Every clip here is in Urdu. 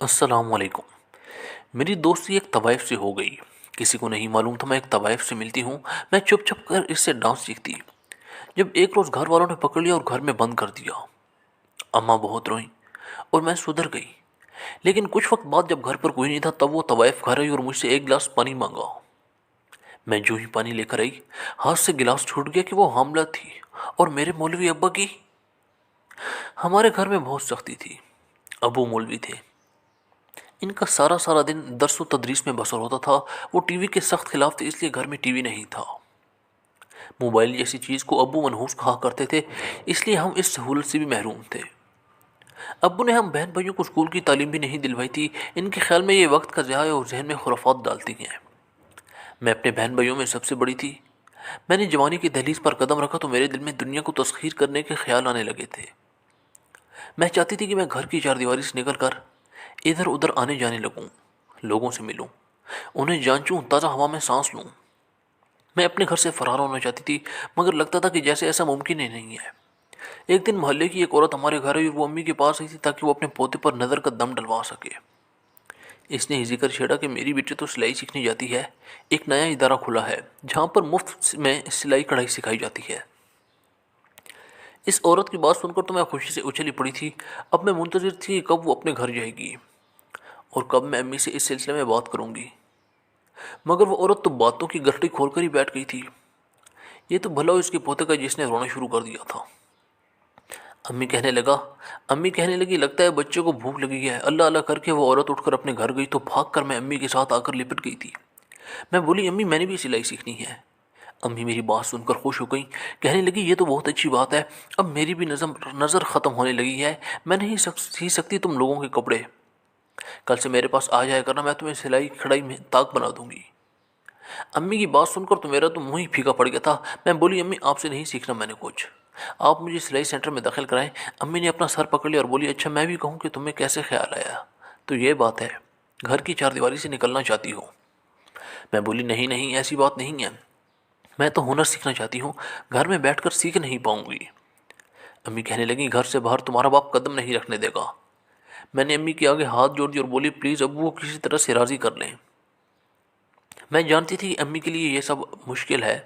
السلام علیکم۔ میری دوستی ایک طوائف سے ہو گئی۔ کسی کو نہیں معلوم تھا میں ایک طوائف سے ملتی ہوں۔ میں چپ چپ کر اس سے ڈانس سیکھتی۔ جب ایک روز گھر والوں نے پکڑ لیا اور گھر میں بند کر دیا، اماں بہت روئیں اور میں سدھر گئی۔ لیکن کچھ وقت بعد جب گھر پر کوئی نہیں تھا تب وہ طوائف گھر آئی اور مجھ سے ایک گلاس پانی مانگا۔ میں جو ہی پانی لے کر آئی، ہاتھ سے گلاس چھوٹ گیا کہ وہ حاملہ تھی اور میرے مولوی ابا کی۔ ہمارے گھر میں بہت سختی تھی۔ ابو مولوی تھے، ان کا سارا دن درس و تدریس میں بسر ہوتا تھا۔ وہ ٹی وی کے سخت خلاف تھے، اس لیے گھر میں ٹی وی نہیں تھا۔ موبائل جیسی چیز کو ابو منحوس کہا کرتے تھے، اس لیے ہم اس سہولت سے بھی محروم تھے۔ ابو نے ہم بہن بھائیوں کو اسکول کی تعلیم بھی نہیں دلوائی تھی۔ ان کے خیال میں یہ وقت کا ضیاع ہے اور ذہن میں خرافات ڈالتی ہیں۔ میں اپنے بہن بھائیوں میں سب سے بڑی تھی۔ میں نے جوانی کی دہلیز پر قدم رکھا تو میرے دل میں دنیا کو تسخیر کرنے کے خیال آنے لگے تھے۔ میں چاہتی تھی کہ میں گھر کی چار دیواری سے نکل کر ادھر ادھر آنے جانے لگوں، لوگوں سے ملوں، انہیں جانچوں، تازہ ہوا میں سانس لوں۔ میں اپنے گھر سے فرار ہونا چاہتی تھی، مگر لگتا تھا کہ جیسے ایسا ممکن ہی نہیں ہے۔ ایک دن محلے کی ایک عورت ہمارے گھر آئی اور وہ امی کے پاس آئی تھی تاکہ وہ اپنے پوتے پر نظر کا دم ڈلوا سکے۔ اس نے ذکر چھیڑا کہ میری بیٹی تو سلائی سیکھنے جاتی ہے، ایک نیا ادارہ کھلا ہے جہاں پر مفت میں سلائی کڑھائی سکھائی جاتی ہے۔ اس عورت کی بات سن کر تو میں خوشی سے اچھلی پڑی تھی۔ اب میں منتظر تھی کہ کب وہ اپنے گھر جائے گی اور کب میں امی سے اس سلسلے میں بات کروں گی۔ مگر وہ عورت تو باتوں کی گٹھڑی کھول کر ہی بیٹھ گئی تھی۔ یہ تو بھلا اس کے پوتے کا جس نے رونا شروع کر دیا تھا۔ امی کہنے لگی لگتا ہے بچے کو بھوک لگی ہے۔ اللہ اللہ کر کے وہ عورت اٹھ کر اپنے گھر گئی تو بھاگ کر میں امی کے ساتھ آ کر لپٹ گئی تھی۔ میں بولی امی میں نے بھی سلائی سیکھنی ہے۔ امی میری بات سن کر خوش ہو گئیں، کہنے لگی یہ تو بہت اچھی بات ہے، اب میری بھی نظر ختم ہونے لگی ہے، میں نہیں سی سکتی تم لوگوں کے کپڑے، کل سے میرے پاس آ جایا کرنا، میں تمہیں سلائی کڑھائی میں طاق بنا دوں گی۔ امی کی بات سن کر تو میرا تو منہ ہی پھیکا پڑ گیا تھا۔ میں بولی امی آپ سے نہیں سیکھنا میں نے کچھ، آپ مجھے سلائی سینٹر میں داخل کرائیں۔ امی نے اپنا سر پکڑ لیا اور بولی اچھا میں بھی کہوں کہ تمہیں کیسے خیال آیا، تو یہ بات ہے گھر کی چار دیواری سے نکلنا چاہتی ہو؟ میں بولی نہیں نہیں ایسی بات نہیں ہے، میں تو ہنر سیکھنا چاہتی ہوں، گھر میں بیٹھ کر سیکھ نہیں پاؤں گی۔ امی کہنے لگیں گھر سے باہر تمہارا باپ قدم نہیں رکھنے دے گا۔ میں نے امی کے آگے ہاتھ جوڑ دیا اور بولی پلیز ابو کو کسی طرح سے راضی کر لیں۔ میں جانتی تھی کہ امی کے لیے یہ سب مشکل ہے،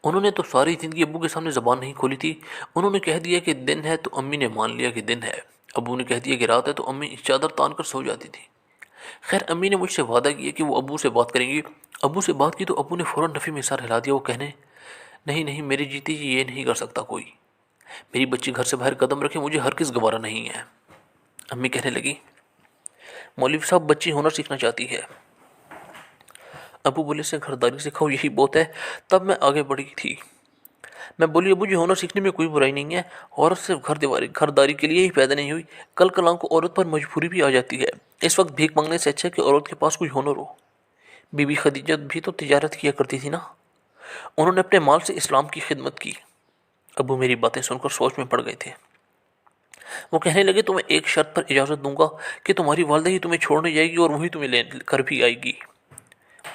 انہوں نے تو ساری زندگی ابو کے سامنے زبان نہیں کھولی تھی۔ انہوں نے کہہ دیا کہ دن ہے تو امی نے مان لیا کہ دن ہے، ابو نے کہہ دیا کہ رات ہے تو امی چادر تان کر سو جاتی تھی۔ خیر امی نے مجھ سے وعدہ کیا کہ وہ ابو سے بات کریں گی۔ ابو سے بات کی تو ابو نے فوراً نفی میں سر ہلا دیا، وہ کہنے نہیں نہیں میری جیتی جی یہ نہیں کر سکتا کوئی، میری بچی گھر سے باہر قدم رکھے مجھے ہرگز گوارا نہیں ہے۔ امی کہنے لگی مولوی صاحب بچی ہنر سیکھنا چاہتی ہے۔ ابو بولے سے گھرداری سکھاؤ یہی بہت ہے۔ تب میں آگے بڑھی تھی۔ میں بولی ابو جی ہنر سیکھنے میں کوئی برائی نہیں ہے، عورت صرف گھرداری کے لیے ہی پیدا نہیں ہوئی، کل کلاں کو عورت پر مجبوری بھی آ جاتی ہے۔ اس وقت بھیک مانگنے سے اچھا ہے کہ عورت کے پاس کوئی ہنر ہو۔ بی بی خدیجہ بھی تو تجارت کیا کرتی تھی نا، انہوں نے اپنے مال سے اسلام کی خدمت کی۔ ابو میری باتیں سن کر سوچ میں پڑ گئے تھے۔ وہ کہنے لگے تمہیں ایک شرط پر اجازت دوں گا کہ تمہاری والدہ ہی تمہیں چھوڑنے جائے گی اور وہی تمہیں لے کر بھی آئے گی۔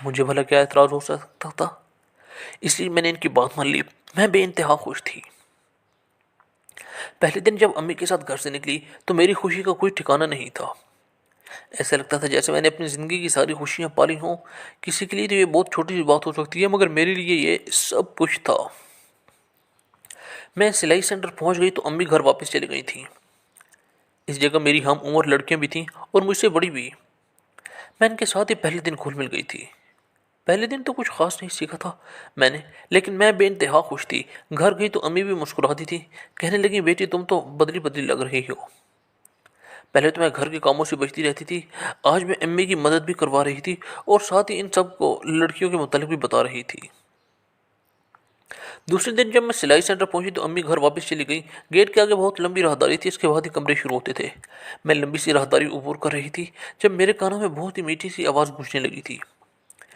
مجھے بھلا کیا اعتراض ہو سکتا تھا، اس لیے میں نے ان کی بات مان لی۔ میں بے انتہا خوش تھی۔ پہلے دن جب امی کے ساتھ گھر سے نکلی تو میری خوشی کا کوئی ٹھکانہ نہیں تھا۔ ایسا لگتا تھا جیسے میں نے اپنی زندگی کی ساری خوشیاں پالی ہوں۔ کسی کے لیے تو یہ بہت چھوٹی سی بات ہو سکتی ہے، مگر میرے لیے یہ سب کچھ تھا۔ میں سلائی سینٹر پہنچ گئی تو امی گھر واپس چلی گئی تھیں۔ اس جگہ میری ہم عمر لڑکیاں بھی تھیں اور مجھ سے بڑی بھی۔ میں ان کے ساتھ ہی پہلے دن گھل مل گئی تھی۔ پہلے دن تو کچھ خاص نہیں سیکھا تھا میں نے، لیکن میں بے انتہا خوش تھی۔ گھر گئی تو امی بھی مسکراتی تھی، کہنے لگی بیٹی تم تو بدلی بدلی لگ رہی ہو، پہلے تو میں گھر کے کاموں سے بچتی رہتی تھی، آج میں امی کی مدد بھی کروا رہی تھی اور ساتھ ہی ان سب کو لڑکیوں کے متعلق بھی بتا رہی تھی۔ دوسرے دن جب میں سلائی سینٹر پہنچی تو امی گھر واپس چلی گئی۔ گیٹ کے آگے بہت لمبی راہداری تھی، اس کے بعد ہی کمرے شروع ہوتے تھے۔ میں لمبی سی راہداری عبور کر رہی تھی جب میرے کانوں میں بہت ہی میٹھی سی آواز گونجنے لگی تھی۔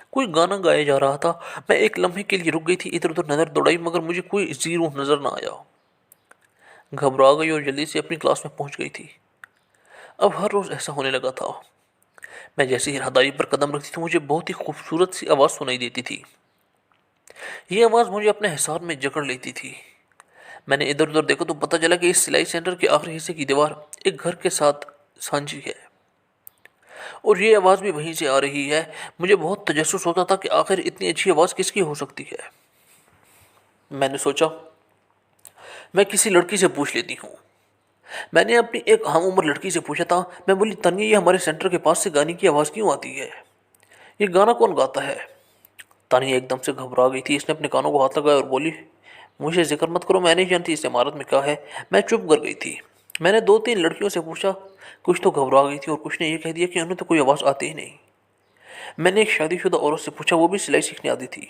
کوئی گانا گایا جا رہا تھا۔ میں ایک لمحے کے لیے رک گئی تھی، ادھر ادھر نظر دوڑائی مگر مجھے کوئی زیرو نظر نہ آیا۔ گھبرا گئی اور جلدی سے اپنی کلاس میں پہنچ گئی تھی۔ اب ہر روز ایسا ہونے لگا تھا، میں جیسے ہی راہداری پر قدم رکھتی تو مجھے بہت ہی خوبصورت سی آواز سنائی دیتی تھی۔ یہ آواز مجھے اپنے حصار میں جکڑ لیتی تھی۔ میں نے ادھر ادھر دیکھا تو پتہ چلا کہ اس سلائی سینٹر کے آخری حصے کی دیوار ایک گھر کے ساتھ سانجی ہے، اور یہ آواز بھی وہیں سے آ رہی ہے۔ مجھے بہت تجسس ہوتا تھا کہ آخر اتنی اچھی آواز کس کی ہو سکتی ہے۔ میں نے سوچا میں کسی لڑکی سے پوچھ لیتی ہوں۔ میں نے اپنی ایک ہم عمر لڑکی سے پوچھا تھا۔ میں بولی تنیا، یہ ہمارے سینٹر کے پاس سے گانے کی آواز کیوں آتی ہے؟ یہ گانا کون گاتا ہے؟ تانیہ ایک دم سے گھبرا گئی تھی۔ اس نے اپنے کانوں کو ہاتھ لگایا اور بولی مجھے ذکر مت کرو، میں نہیں جانتی اس عمارت میں کیا ہے۔ میں چپ کر گئی تھی۔ میں نے 2-3 لڑکیوں سے پوچھا، کچھ تو گھبرا گئی تھی اور کچھ نے یہ کہہ دیا کہ انہیں تو کوئی آواز آتی ہی نہیں۔ میں نے ایک شادی شدہ عورت سے پوچھا، وہ بھی سلائی سیکھنے آتی تھی۔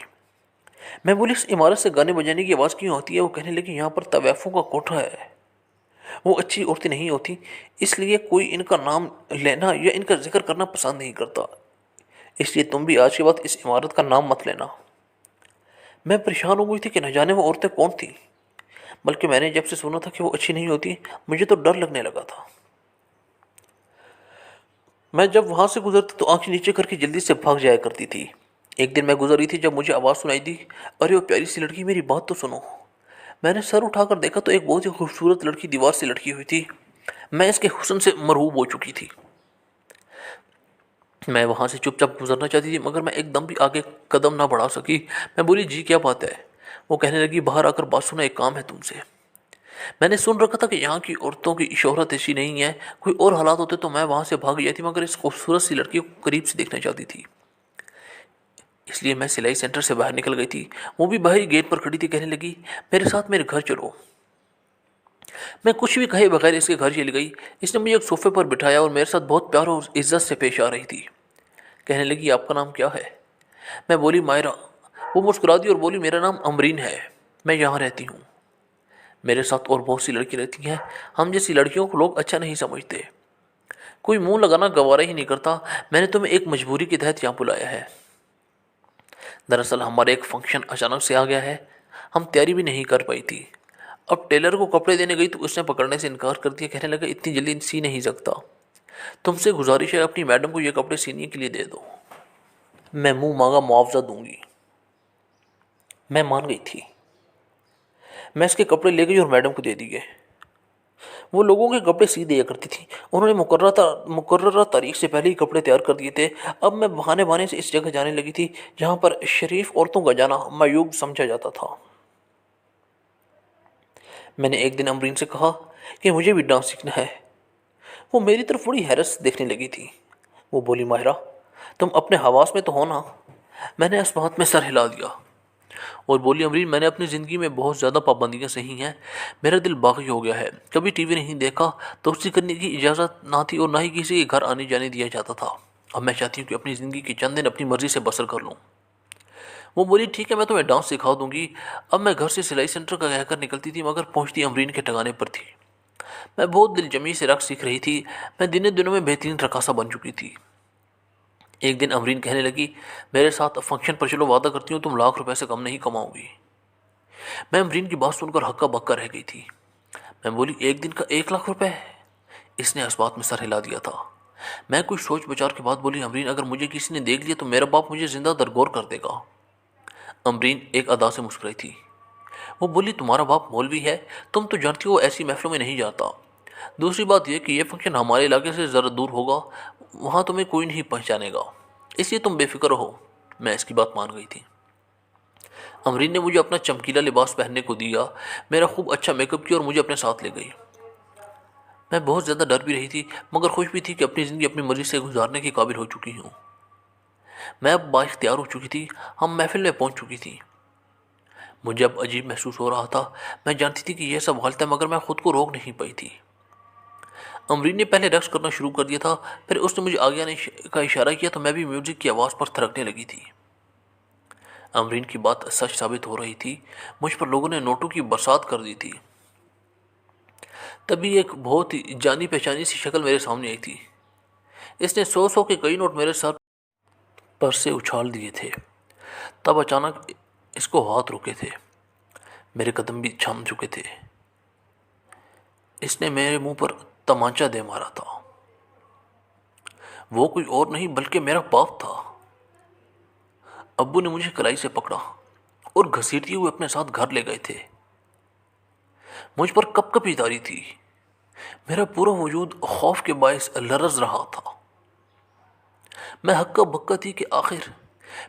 میں بولی اس عمارت سے گانے بجانے کی آواز کیوں آتی ہے؟ وہ کہنے لگی یہاں پر طوائفوں کا کوٹھا ہے، وہ اچھی عورتیں نہیں ہوتی، اس لیے کوئی ان کا نام لینا یا ان کا ذکر کرنا پسند نہیں کرتا، اس لیے تم بھی آج کے بعد اس عمارت کا نام مت لینا۔ میں پریشان ہو گئی تھی کہ نہ جانے وہ عورتیں کون تھیں، بلکہ میں نے جب سے سنا تھا کہ وہ اچھی نہیں ہوتی، مجھے تو ڈر لگنے لگا تھا۔ میں جب وہاں سے گزرتی تو آنکھیں نیچے کر کے جلدی سے بھاگ جایا کرتی تھی۔ ایک دن میں گزر رہی تھی جب مجھے آواز سنائی دی، ارے وہ پیاری سی لڑکی، میری بات تو سنو۔ میں نے سر اٹھا کر دیکھا تو ایک بہت ہی خوبصورت لڑکی دیوار سے لٹکی ہوئی تھی۔ میں اس کے حسن سے مرعوب ہو چکی تھی۔ میں وہاں سے چپ چاپ گزرنا چاہتی تھی، مگر میں ایک دم بھی آگے قدم نہ بڑھا سکی۔ میں بولی جی کیا بات ہے؟ وہ کہنے لگی باہر آ کر بات سنا، ایک کام ہے تم سے۔ میں نے سن رکھا تھا کہ یہاں کی عورتوں کی شہرت ایسی نہیں ہے، کوئی اور حالات ہوتے تو میں وہاں سے بھاگ جاتی، مگر اس خوبصورت سی لڑکی کو قریب سے دیکھنا چاہتی تھی، اس لیے میں سلائی سینٹر سے باہر نکل گئی تھی۔ وہ بھی باہر گیٹ پر کھڑی تھی، کہنے لگی میرے ساتھ میرے گھر چلو۔ میں کچھ بھی کہے بغیر اس کے گھر چلی گئی۔ اس نے مجھے ایک صوفے پر بٹھایا اور میرے ساتھ بہت پیار اور عزت سے پیش آ رہی تھی۔ کہنے لگی آپ کا نام کیا ہے؟ میں بولی مائرہ۔ وہ مسکرا دی اور بولی میرا نام امرین ہے، میں یہاں رہتی ہوں، میرے ساتھ اور بہت سی لڑکی رہتی ہیں، ہم جیسی لڑکیوں کو لوگ اچھا نہیں سمجھتے، کوئی منہ لگانا گوارا ہی نہیں کرتا، میں نے تمہیں ایک مجبوری کے تحت یہاں بلایا ہے۔ دراصل ہمارا ایک فنکشن اچانک سے آ گیا ہے، ہم تیاری بھی نہیں کر پائی تھی۔ اب ٹیلر کو کپڑے دینے گئی تو اس نے پکڑنے سے انکار کر دیا، کہنے لگا اتنی جلدی سی نہیں سکتا، تم سے گزارش ہے اپنی میڈم کو یہ کپڑے سینے کے لیے دے دو، میں منہ مانگا معاوضہ دوں گی۔ میں مان گئی تھی۔ میں اس کے کپڑے لے گئی اور میڈم کو دے دیے۔ وہ لوگوں کے کپڑے سی دیا کرتی تھی، انہوں نے مقررہ تاریخ سے پہلے ہی کپڑے تیار کر دیے تھے۔ اب میں بہانے بہانے سے اس جگہ جانے لگی تھی جہاں پر شریف عورتوں کا جانا معیوب سمجھا جاتا تھا۔ میں نے ایک دن امرین سے کہا کہ مجھے بھی ڈانس سیکھنا ہے۔ وہ میری طرف بڑی حیرت سے دیکھنے لگی تھی۔ وہ بولی ماہرہ تم اپنے حواس میں تو ہو نا؟ میں نے اس بات میں سر ہلا دیا اور بولی امرین میں نے اپنی زندگی میں بہت زیادہ پابندیاں سہی ہیں، میرا دل باغی ہو گیا ہے، کبھی ٹی وی نہیں دیکھا، دوستی کرنے کی اجازت نہ تھی اور نہ ہی کسی کے گھر آنے جانے دیا جاتا تھا۔ اب میں چاہتی ہوں کہ اپنی زندگی کے چند دن اپنی مرضی سے بسر کر لوں۔ وہ بولی ٹھیک ہے میں تمہیں ڈانس سکھا دوں گی۔ اب میں گھر سے سلائی سینٹر کا کہہ کر نکلتی تھی، مگر پہنچتی امرین کے ٹھکانے پر تھی۔ میں بہت دل جمی سے رقص سیکھ رہی تھی، میں دنوں میں بہترین رقاصہ بن چکی تھی۔ ایک دن امرین کہنے لگی میرے ساتھ فنکشن پر چلو، وعدہ کرتی ہوں تم ₹1,00,000 سے کم نہیں کماؤ گی۔ میں امرین کی بات سن کر ہکا بکا رہ گئی تھی۔ میں بولی ایک دن کا ₹1,00,000؟ اس نے اس بات میں سر ہلا دیا تھا۔ میں کچھ سوچ بچار کے بعد بولی امرین اگر مجھے کسی نے دیکھ لیا تو میرا باپ مجھے زندہ درگور کر دے گا۔ امرین ایک ادا سے مسکرائی تھی۔ وہ بولی تمہارا باپ مولوی ہے، تم تو جانتی ہو ایسی محفلوں میں نہیں جاتا، دوسری بات یہ کہ یہ فنکشن ہمارے علاقے سے ذرا دور ہوگا، وہاں تمہیں کوئی نہیں پہچانے گا، اس لیے تم بے فکر ہو۔ میں اس کی بات مان گئی تھی۔ امرین نے مجھے اپنا چمکیلا لباس پہننے کو دیا، میرا خوب اچھا میک اپ کیا اور مجھے اپنے ساتھ لے گئی۔ میں بہت زیادہ ڈر بھی رہی تھی مگر خوش بھی تھی کہ اپنی زندگی اپنی مرضی سے گزارنے کے قابل ہو چکی ہوں۔ میں اب با اختیار ہو چکی تھی، ہم محفل میں پہنچ چکی تھی۔ مجھے اب عجیب محسوس ہو رہا تھا، میں جانتی تھی کہ یہ سب غلط ہے مگر میں خود کو روک نہیں پائی تھی۔ امرین نے پہلے رقص کرنا شروع کر دیا تھا، پھر اس نے مجھے آگے آنے کا اشارہ کیا تو میں بھی میوزک کی آواز پر تھرکنے لگی تھی۔ امرین کی بات سچ ثابت ہو رہی تھی، مجھ پر لوگوں نے نوٹوں کی برسات کر دی تھی۔ تبھی ایک بہت ہی جانی پہچانی سی شکل میرے سامنے آئی تھی۔ اس نے 100 کے کئی نوٹ میرے سر پر سے اچھال دیے تھے۔ تب اچانک اس کو ہاتھ رکے تھے، میرے قدم بھی تھم چکے تھے۔ اس نے میرے منہ پر تمانچہ دے مارا تھا۔ وہ کوئی اور نہیں بلکہ میرا باپ تھا۔ ابو نے مجھے کلائی سے پکڑا اور گھسیٹتے ہوئے اپنے ساتھ گھر لے گئے تھے۔ مجھ پر کپ کپی تاری تھی، میرا پورا وجود خوف کے باعث لرز رہا تھا۔ میں ہکا بکا تھی کہ آخر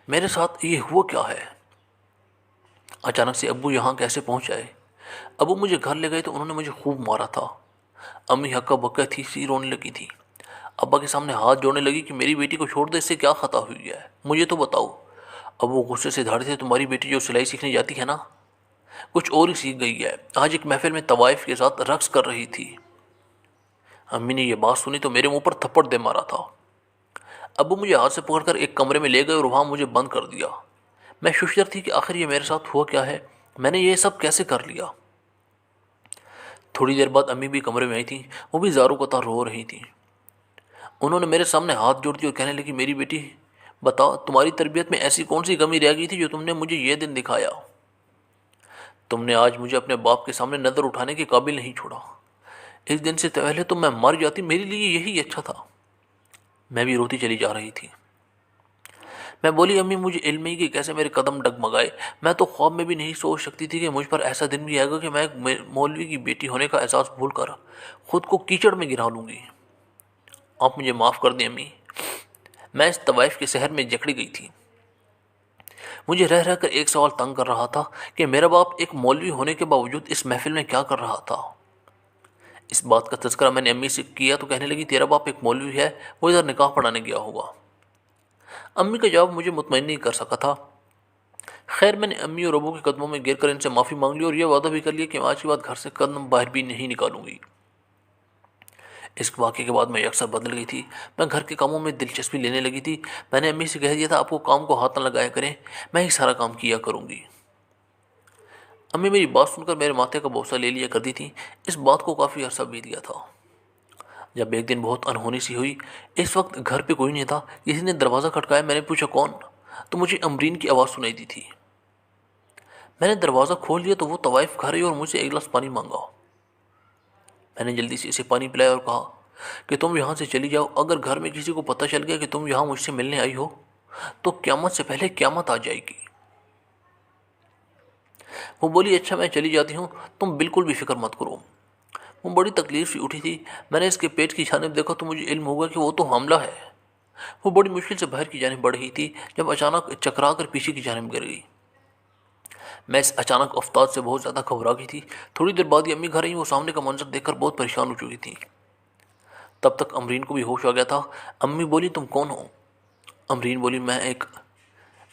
میرے ساتھ یہ ہوا کیا ہے۔ اچانک سے ابو یہاں کیسے پہنچ آئے؟ ابو مجھے گھر لے گئے تو انہوں نے مجھے خوب مارا تھا۔ امی ہکا بکا تھی سی رونے لگی تھی۔ ابا کے سامنے ہاتھ جوڑنے لگی کہ میری بیٹی کو چھوڑ دے، اس سے کیا خطا ہوئی ہے، مجھے تو بتاؤ۔ ابو غصے سے دھاڑے تھے، تمہاری بیٹی جو سلائی سیکھنے جاتی ہے نا، کچھ اور ہی سیکھ گئی ہے، آج ایک محفل میں طوائف کے ساتھ رقص کر رہی تھی۔ امی نے یہ بات سنی تو میرے منہ پر تھپڑ دے مارا تھا۔ ابو مجھے ہاتھ سے پکڑ کر ایک کمرے میں لے گئے اور وہاں مجھے بند کر دیا۔ میں ششدر تھی کہ آخر یہ میرے ساتھ ہوا کیا ہے، میں نے یہ سب کیسے کر لیا۔ تھوڑی دیر بعد امی بھی کمرے میں آئی تھیں، وہ بھی زاروں کو تار رو رہی تھیں۔ انہوں نے میرے سامنے ہاتھ جوڑ دیے اور کہنے لگی، میری بیٹی بتاؤ، تمہاری تربیت میں ایسی کون سی کمی رہ گئی تھی جو تم نے مجھے یہ دن دکھایا؟ تم نے آج مجھے اپنے باپ کے سامنے نظر اٹھانے کے قابل نہیں چھوڑا۔ اس دن سے پہلے تو میں مر جاتی، میرے لیے یہی اچھا تھا۔ میں بھی روتی چلی جا رہی تھی۔ میں بولی، امی مجھے علم ہی کہ کیسے میرے قدم ڈگمگائے، میں تو خواب میں بھی نہیں سوچ سکتی تھی کہ مجھ پر ایسا دن بھی آئے گا کہ میں ایک مولوی کی بیٹی ہونے کا احساس بھول کر خود کو کیچڑ میں گرا لوں گی۔ آپ مجھے معاف کر دیں امی، میں اس طوائف کے شہر میں جکڑی گئی تھی۔ مجھے رہ رہ کر ایک سوال تنگ کر رہا تھا کہ میرا باپ ایک مولوی ہونے کے باوجود اس محفل میں کیا کر رہا تھا۔ اس بات کا تذکرہ میں نے امی سے کیا تو کہنے لگی، تیرا باپ ایک مولوی ہے، وہ ادھر نکاح پڑھانے گیا ہوگا۔ امی کا جواب مجھے مطمئن نہیں کر سکا تھا۔ خیر میں نے امی اور ابو کے قدموں میں گر کر ان سے معافی مانگ لی اور یہ وعدہ بھی کر لیا کہ میں آج کے بعد گھر سے قدم باہر بھی نہیں نکالوں گی۔ اس واقعے کے بعد میں یکسر بدل گئی تھی۔ میں گھر کے کاموں میں دلچسپی لینے لگی تھی۔ میں نے امی سے کہہ دیا تھا، آپ کو کام کو ہاتھ نہ لگایا کریں، میں ہی سارا کام کیا کروں گی۔ امی میری بات سن کر میرے ماتھے کا بوسہ لے لیا کرتی تھیں۔ اس بات کو کافی عرصہ بیت گیا تھا۔ جب ایک دن بہت انہونی سی ہوئی، اس وقت گھر پہ کوئی نہیں تھا، کسی نے دروازہ کھٹکایا۔ میں نے پوچھا کون، تو مجھے امرین کی آواز سنائی دی تھی۔ میں نے دروازہ کھول دیا تو وہ طوائف گھر آئی اور مجھ سے ایک گلاس پانی مانگا۔ میں نے جلدی سے اسے پانی پلایا اور کہا کہ تم یہاں سے چلی جاؤ، اگر گھر میں کسی کو پتہ چل گیا کہ تم یہاں مجھ سے ملنے آئی ہو تو قیامت سے پہلے قیامت آ جائے گی۔ وہ بولی، اچھا میں چلی جاتی ہوں، تم بالکل بھی فکر مت کرو۔ وہ بڑی تکلیف سے اٹھی تھی۔ میں نے اس کے پیٹ کی جانب دیکھا تو مجھے علم ہوا کہ وہ تو حاملہ ہے۔ وہ بڑی مشکل سے باہر کی جانب بڑھ رہی تھی جب اچانک چکرا کر پیچھے کی جانب گر گئی۔ میں اس اچانک افتاد سے بہت زیادہ گھبرا گئی تھی۔ تھوڑی دیر بعد ہی امی گھر آئیں۔ وہ سامنے کا منظر دیکھ کر بہت پریشان ہو چکی تھی۔ تب تک امرین کو بھی ہوش آ گیا تھا۔ امی بولی، تم کون ہو؟ امرین بولی، میں ایک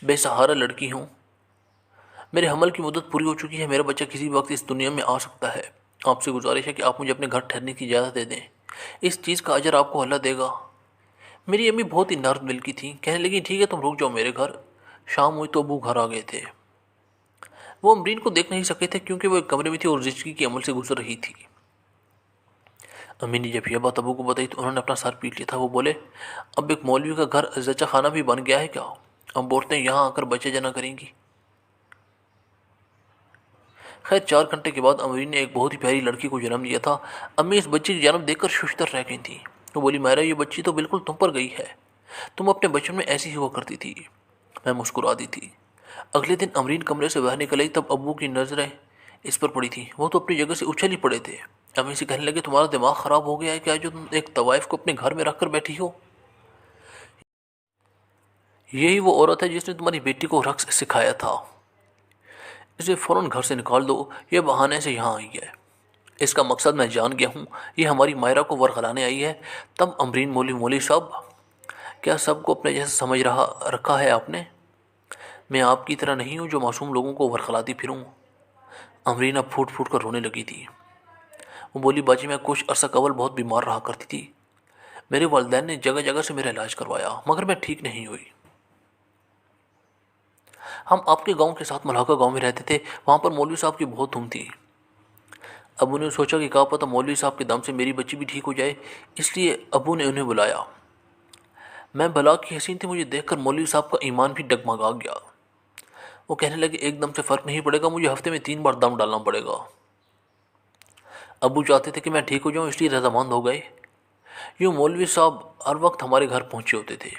بے سہارا لڑکی ہوں، میرے حمل کی مدت پوری ہو چکی ہے، میرا بچہ کسی وقت اس دنیا میں آ سکتا ہے، آپ سے گزارش ہے کہ آپ مجھے اپنے گھر ٹھہرنے کی اجازت دے دیں، اس چیز کا اجر آپ کو اللہ دے گا۔ میری امی بہت ہی نرم دل کی تھیں، کہنے لگی، ٹھیک ہے تم رک جاؤ میرے گھر۔ شام ہوئی تو ابو گھر آ گئے تھے۔ وہ امرین کو دیکھ نہیں سکے تھے کیونکہ وہ ایک کمرے میں تھی اور زچگی کے عمل سے گزر رہی تھی۔ امی نے جب یہ بات ابو کو بتائی تو انہوں نے اپنا سر پیٹ لیا تھا۔ وہ بولے، اب ایک مولوی کا گھر زچہ خانہ بھی بن گیا ہے کیا؟ اب عورتیں یہاں آ کر بچے جنا کریں گی۔ خیر 4 گھنٹے کے بعد امرین نے ایک بہت ہی پیاری لڑکی کو جنم دیا تھا۔ امی اس بچی کی جانب دیکھ کر ششدر رہ گئی تھیں۔ وہ بولی، میرا یہ بچی تو بالکل تم پر گئی ہے، تم اپنے بچپن میں ایسی ہی ہوا کرتی تھی۔ میں مسکرا دی تھی۔ اگلے دن امرین کمرے سے باہر نکل آئی تب ابو کی نظریں اس پر پڑی تھیں۔ وہ تو اپنی جگہ سے اچھل ہی پڑے تھے۔ امی سے کہنے لگے، تمہارا دماغ خراب ہو گیا ہے کیا جو تم ایک طوائف کو اپنے گھر میں رکھ کر بیٹھی ہو؟ یہی وہ عورت ہے جس نے تمہاری بیٹی کو رقص سکھایا تھا، اسے فوراً گھر سے نکال دو، یہ بہانے سے یہاں آئی ہے۔ اس کا مقصد میں جان گیا ہوں، یہ ہماری مائرہ کو ورغلانے آئی ہے۔ تب امرین بولی، مولوی صاحب کیا سب کو اپنے جیسا سمجھ رکھا ہے آپ نے؟ میں آپ کی طرح نہیں ہوں جو معصوم لوگوں کو ورغلاتی پھروں۔ امرین اب پھوٹ پھوٹ کر رونے لگی تھی۔ وہ بولی، باجی میں کچھ عرصہ قبل بہت بیمار رہا کرتی تھی، میرے والدین نے جگہ جگہ سے میرا علاج کروایا مگر میں ٹھیک نہیں ہوئی۔ ہم آپ کے گاؤں کے ساتھ ملاقہ گاؤں میں رہتے تھے، وہاں پر مولوی صاحب کی بہت دھوم تھی۔ ابو نے سوچا کہ کہا پتہ مولوی صاحب کے دم سے میری بچی بھی ٹھیک ہو جائے، اس لیے ابو نے انہیں بلایا۔ میں بلا کی حسین تھی، مجھے دیکھ کر مولوی صاحب کا ایمان بھی ڈگمگا گیا۔ وہ کہنے لگے، ایک دم سے فرق نہیں پڑے گا، مجھے ہفتے میں 3 بار دم ڈالنا پڑے گا۔ ابو چاہتے تھے کہ میں ٹھیک ہو جاؤں، اس لیے رضامند ہو گئے۔ یوں مولوی صاحب ہر وقت ہمارے گھر پہنچے ہوتے تھے۔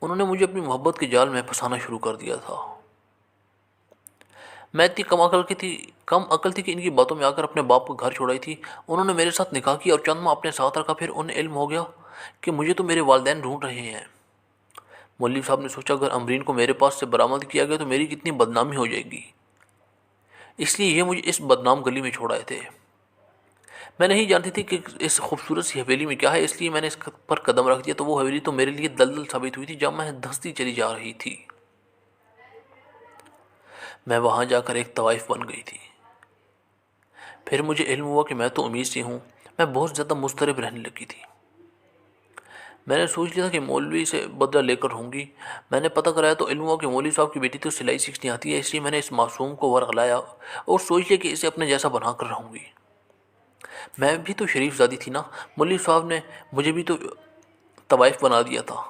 انہوں نے مجھے اپنی محبت کے جال میں پھنسانا شروع کر دیا تھا۔ میں اتنی کم عقل تھی کہ ان کی باتوں میں آ کر اپنے باپ کو گھر چھوڑائی تھی۔ انہوں نے میرے ساتھ نکاح کیا اور چند ماہ اپنے ساتھ رکھا، پھر انہیں علم ہو گیا کہ مجھے تو میرے والدین ڈھونڈ رہے ہیں۔ مولوی صاحب نے سوچا اگر امرین کو میرے پاس سے برآمد کیا گیا تو میری کتنی بدنامی ہو جائے گی، اس لیے یہ مجھے اس بدنام گلی میں چھوڑ آئے تھے۔ میں نہیں جانتی تھی کہ اس خوبصورت سی حویلی میں کیا ہے، اس لیے میں نے اس پر قدم رکھ دیا تو وہ حویلی تو میرے لیے دلدل ثابت ہوئی تھی جب میں دھنستی چلی جا رہی تھی۔ میں وہاں جا کر ایک طوائف بن گئی تھی۔ پھر مجھے علم ہوا کہ میں تو امیر سی ہوں۔ میں بہت زیادہ مضطرب رہنے لگی تھی۔ میں نے سوچ لیا تھا کہ مولوی سے بدلہ لے کر رہوں گی۔ میں نے پتہ کرایا تو علم ہوا کہ مولوی صاحب کی بیٹی تو سلائی سیکھنی آتی ہے، اس لیے میں نے اس معصوم کو ورغلایا اور سوچ لیا کہ اسے اپنے جیسا بنا کر رہوں گی۔ میں بھی تو شریف زادی تھی نا، مولوی صاحب نے مجھے بھی تو طوائف بنا دیا تھا۔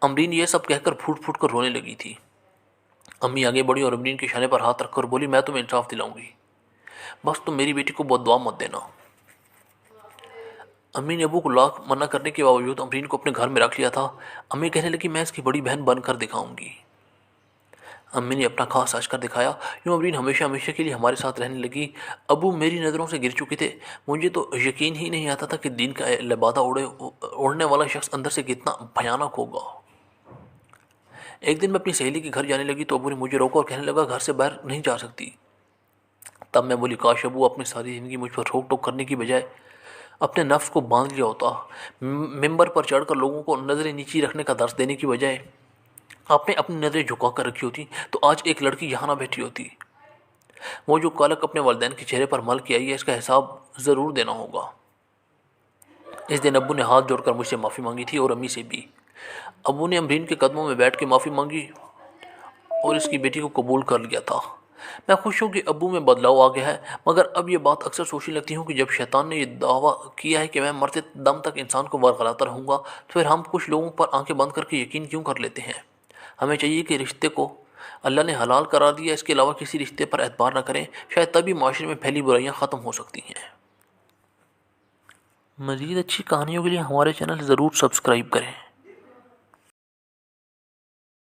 امرین یہ سب کہہ کر پھوٹ پھوٹ کر رونے لگی تھی۔ امی آگے بڑھی اور امرین کے شانے پر ہاتھ رکھ کر بولی میں تمہیں انصاف دلاؤں گی، بس تم میری بیٹی کو بد دعا مت دینا۔ امی نے ابو کو لاکھ منع کرنے کے باوجود امرین کو اپنے گھر میں رکھ لیا تھا۔ امی کہنے لگی میں اس کی بڑی بہن بن کر دکھاؤں گی۔ امی نے اپنا خاص سچ کر دکھایا۔ یوں امرین ہمیشہ ہمیشہ کے لیے ہمارے ساتھ رہنے لگی۔ ابو میری نظروں سے گر چکے تھے۔ مجھے تو یقین ہی نہیں آتا تھا کہ دین کا لبادہ اوڑھنے والا شخص اندر سے کتنا بھیانک ہوگا۔ ایک دن میں اپنی سہیلی کے گھر جانے لگی تو ابو نے مجھے روکا اور کہنے لگا گھر سے باہر نہیں جا سکتی۔ تب میں بولی کاش ابو اپنی ساری زندگی مجھ پر روک ٹوک کرنے کی بجائے اپنے نفس کو باندھ لیا ہوتا۔ ممبر پر چڑھ کر لوگوں کو نظریں نیچی رکھنے کا درس دینے کی بجائے آپ نے اپنی نظریں جھکا کر رکھی ہوتی تو آج ایک لڑکی یہاں نہ بیٹھی ہوتی۔ وہ جو کالک اپنے والدین کے چہرے پر مل کے آئی ہے اس کا حساب ضرور دینا ہوگا۔ اس دن ابو نے ہاتھ جوڑ کر مجھ سے معافی مانگی تھی اور امی سے بھی۔ ابو نے امرین کے قدموں میں بیٹھ کے معافی مانگی اور اس کی بیٹی کو قبول کر لیا تھا۔ میں خوش ہوں کہ ابو میں بدلاؤ آ گیا ہے، مگر اب یہ بات اکثر سوچنے لگتی ہوں کہ جب شیطان نے یہ دعویٰ کیا ہے کہ میں مرتے دم تک انسان کو ورغلاتا رہوں گا تو پھر ہم کچھ لوگوں پر آنکھیں بند کر کے یقین کیوں کر لیتے ہیں؟ ہمیں چاہیے کہ رشتے کو اللہ نے حلال قرار دیا، اس کے علاوہ کسی رشتے پر اعتبار نہ کریں، شاید تبھی معاشرے میں پھیلی برائیاں ختم ہو سکتی ہیں۔ مزید اچھی کہانیوں کے لیے ہمارے چینل ضرور سبسکرائب کریں۔